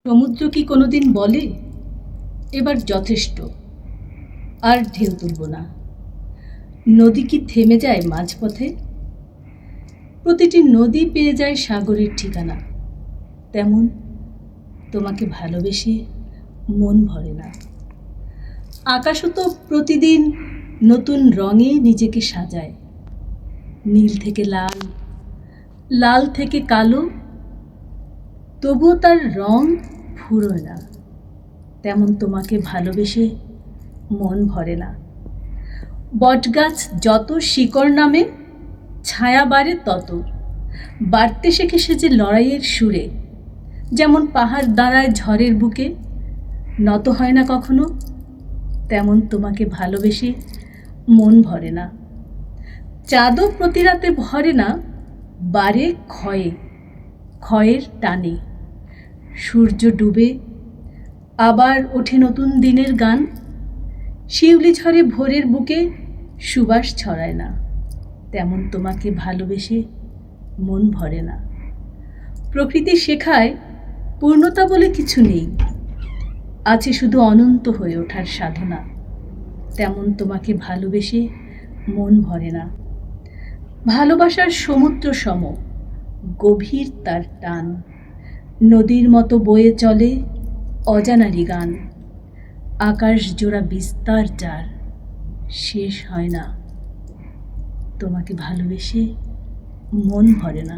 সমুদ্র কি কোনোদিন বলে এবার যথেষ্ট, আর ঢেউ তুলব না? নদী কি থেমে যায় মাঝপথে? প্রতিটি নদী পেয়ে যায় সাগরের ঠিকানা। তেমন তোমাকে ভালোবেসে মন ভরে না। আকাশও তো প্রতিদিন নতুন রঙে নিজেকে সাজায়। নীল থেকে লাল, লাল থেকে কালো, তবুও তার রং ফুরোয় না। তেমন তোমাকে ভালোবেসে মন ভরে না। বটগাছ যত শিকড় নামে, ছায়া বাড়ে তত। বাড়তে শেখে সে যে লড়াইয়ের সুরে। যেমন পাহাড় দাঁড়ায় ঝড়ের বুকে, নত হয় না কখনো। তেমন তোমাকে ভালোবেসে মন ভরে না। চাঁদও প্রতি রাতে ভরে না, বাড়ে ক্ষয়ে, ক্ষয়ের টানে। সূর্য ডুবে আবার ওঠে নতুন দিনের গান। শিউলি ঝরে ভোরের বুকে সুবাস ছড়ায় না। তেমন তোমাকে ভালোবেসে মন ভরে না। প্রকৃতি শেখায় পূর্ণতা বলে কিছু নেই, আছে শুধু অনন্ত হয়ে ওঠার সাধনা। তেমন তোমাকে ভালোবেসে মন ভরে না। ভালোবাসার সমুদ্র সম, গভীর তার টান। নদীর মতো বয়ে চলে অজানারি গান। আকাশ জোড়া বিস্তার যার, শেষ হয় না। তোমাকে ভালোবেসে মন ভরে না।